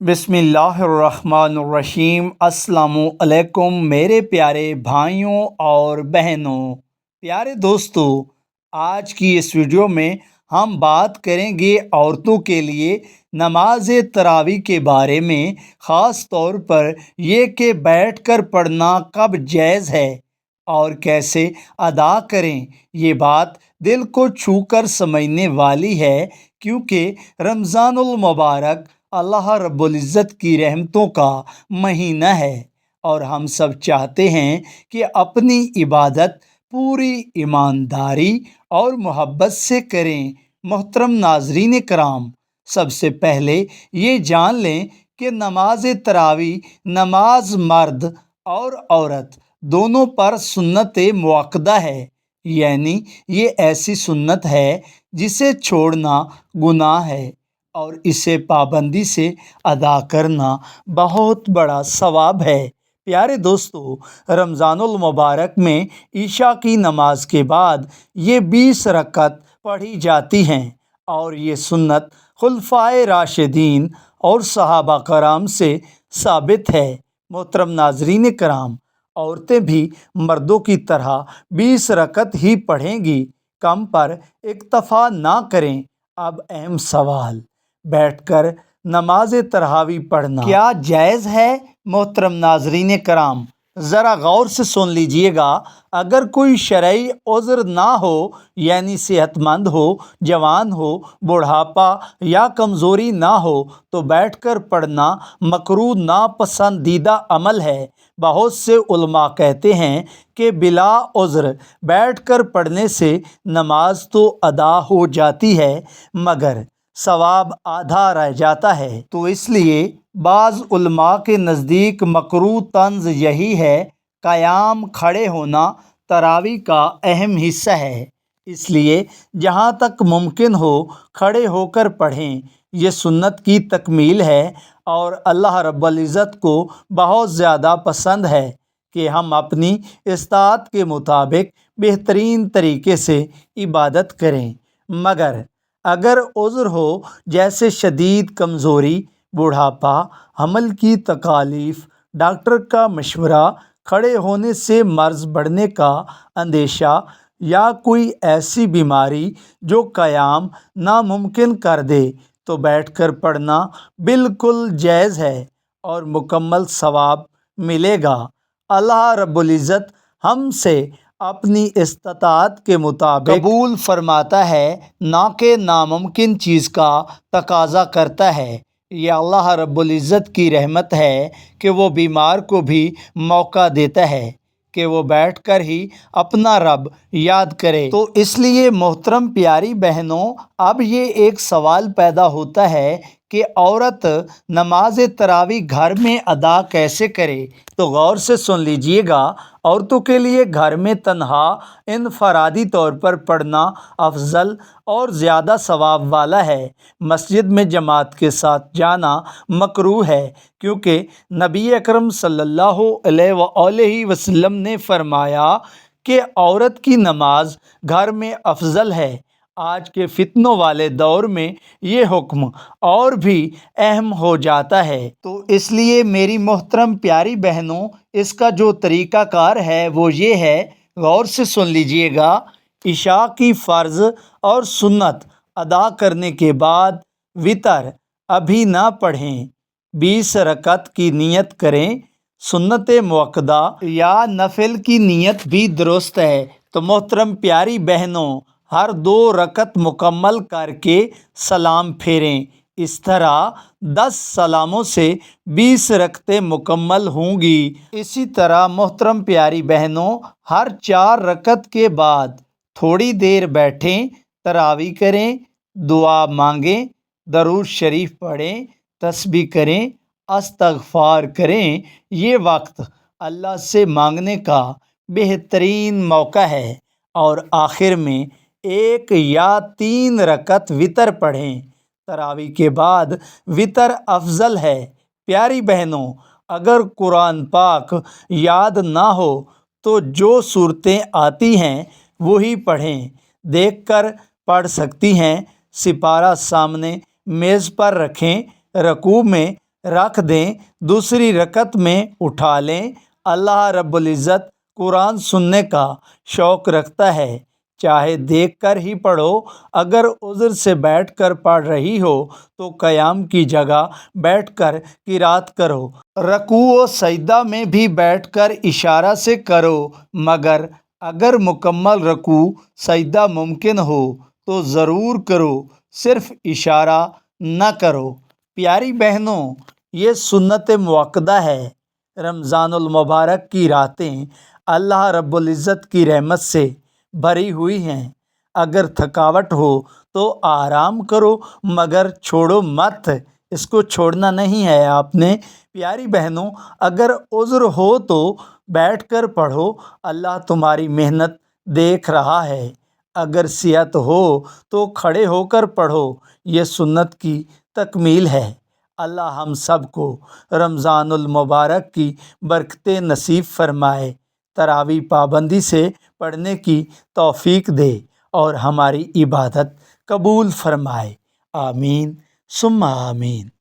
بسم اللہ الرحمن الرحیم۔ السلام علیکم میرے پیارے بھائیوں اور بہنوں، پیارے دوستو، آج کی اس ویڈیو میں ہم بات کریں گے عورتوں کے لیے نماز تراویح کے بارے میں، خاص طور پر یہ کہ بیٹھ کر پڑھنا کب جائز ہے اور کیسے ادا کریں۔ یہ بات دل کو چھو کر سمجھنے والی ہے، کیونکہ رمضان المبارک اللہ رب العزت کی رحمتوں کا مہینہ ہے اور ہم سب چاہتے ہیں کہ اپنی عبادت پوری ایمانداری اور محبت سے کریں۔ محترم ناظرین کرام، سب سے پہلے یہ جان لیں کہ نماز تراویح نماز مرد اور عورت دونوں پر سنت مؤکدہ ہے، یعنی یہ ایسی سنت ہے جسے چھوڑنا گناہ ہے اور اسے پابندی سے ادا کرنا بہت بڑا ثواب ہے۔ پیارے دوستو، رمضان المبارک میں عشاء کی نماز کے بعد یہ 20 رکعت پڑھی جاتی ہیں اور یہ سنت خلفائے راشدین اور صحابہ کرام سے ثابت ہے۔ محترم ناظرین کرام، عورتیں بھی مردوں کی طرح 20 رکعت ہی پڑھیں گی، کم پر اکتفا نہ کریں۔ اب اہم سوال، بیٹھ کر نماز تراویح پڑھنا کیا جائز ہے؟ محترم ناظرین کرام، ذرا غور سے سن لیجئے گا۔ اگر کوئی شرعی عذر نہ ہو، یعنی صحت مند ہو، جوان ہو، بڑھاپا یا کمزوری نہ ہو، تو بیٹھ کر پڑھنا مکروہ ناپسندیدہ عمل ہے۔ بہت سے علماء کہتے ہیں کہ بلا عذر بیٹھ کر پڑھنے سے نماز تو ادا ہو جاتی ہے، مگر ثواب آدھا رہ جاتا ہے۔ تو اس لیے بعض علماء کے نزدیک مکروہ طنز یہی ہے، قیام کھڑے ہونا تراویح کا اہم حصہ ہے، اس لیے جہاں تک ممکن ہو کھڑے ہو کر پڑھیں۔ یہ سنت کی تکمیل ہے اور اللہ رب العزت کو بہت زیادہ پسند ہے کہ ہم اپنی استطاعت کے مطابق بہترین طریقے سے عبادت کریں، مگر اگر عذر ہو جیسے شدید کمزوری، بڑھاپا، حمل کی تکالیف، ڈاکٹر کا مشورہ، کھڑے ہونے سے مرض بڑھنے کا اندیشہ یا کوئی ایسی بیماری جو قیام ناممکن کر دے، تو بیٹھ کر پڑھنا بالکل جائز ہے اور مکمل ثواب ملے گا۔ اللہ رب العزت ہم سے اپنی استطاعت کے مطابق قبول فرماتا ہے، نہ کہ ناممکن چیز کا تقاضا کرتا ہے۔ یہ اللہ رب العزت کی رحمت ہے کہ وہ بیمار کو بھی موقع دیتا ہے کہ وہ بیٹھ کر ہی اپنا رب یاد کرے۔ تو اس لیے محترم پیاری بہنوں، اب یہ ایک سوال پیدا ہوتا ہے کہ عورت نماز تراویح گھر میں ادا کیسے کرے؟ تو غور سے سن لیجئے گا۔ عورتوں کے لیے گھر میں تنہا انفرادی طور پر پڑھنا افضل اور زیادہ ثواب والا ہے۔ مسجد میں جماعت کے ساتھ جانا مکروہ ہے، کیونکہ نبی اکرم صلی اللہ علیہ وآلہ وسلم نے فرمایا کہ عورت کی نماز گھر میں افضل ہے۔ آج کے فتنوں والے دور میں یہ حکم اور بھی اہم ہو جاتا ہے۔ تو اس لیے میری محترم پیاری بہنوں، اس کا جو طریقہ کار ہے وہ یہ ہے، غور سے سن لیجئے گا۔ عشاء کی فرض اور سنت ادا کرنے کے بعد وتر ابھی نہ پڑھیں، 20 رکعت کی نیت کریں۔ سنت مؤکدہ یا نفل کی نیت بھی درست ہے۔ تو محترم پیاری بہنوں، ہر 2 رکعت مکمل کر کے سلام پھیریں۔ اس طرح 10 سلاموں سے 20 رکعتیں مکمل ہوں گی۔ اسی طرح محترم پیاری بہنوں، ہر 4 رکعت کے بعد تھوڑی دیر بیٹھیں، تراویح کریں، دعا مانگیں، درود شریف پڑھیں، تسبیح کریں، استغفار کریں۔ یہ وقت اللہ سے مانگنے کا بہترین موقع ہے۔ اور آخر میں 1 یا 3 رکعت وتر پڑھیں۔ تراویح کے بعد وتر افضل ہے۔ پیاری بہنوں، اگر قرآن پاک یاد نہ ہو تو جو صورتیں آتی ہیں وہی پڑھیں، دیکھ کر پڑھ سکتی ہیں۔ سپارہ سامنے میز پر رکھیں، رکوع میں رکھ دیں، دوسری رکعت میں اٹھا لیں۔ اللہ رب العزت قرآن سننے کا شوق رکھتا ہے، چاہے دیکھ کر ہی پڑھو۔ اگر عذر سے بیٹھ کر پڑھ رہی ہو تو قیام کی جگہ بیٹھ کر قرات کرو۔ رکوع و سجدہ میں بھی بیٹھ کر اشارہ سے کرو، مگر اگر مکمل رکوع سجدہ ممکن ہو تو ضرور کرو، صرف اشارہ نہ کرو۔ پیاری بہنوں، یہ سنت موقدہ ہے۔ رمضان المبارک کی راتیں اللہ رب العزت کی رحمت سے بھری ہوئی ہیں۔ اگر تھکاوٹ ہو تو آرام کرو، مگر چھوڑو مت، اس کو چھوڑنا نہیں ہے آپ نے۔ پیاری بہنوں، اگر عذر ہو تو بیٹھ کر پڑھو، اللہ تمہاری محنت دیکھ رہا ہے۔ اگر صحت ہو تو کھڑے ہو کر پڑھو، یہ سنت کی تکمیل ہے۔ اللہ ہم سب کو رمضان المبارک کی برکتیں نصیب فرمائے، تراویح پابندی سے پڑھنے کی توفیق دے اور ہماری عبادت قبول فرمائے۔ آمین ثم آمین۔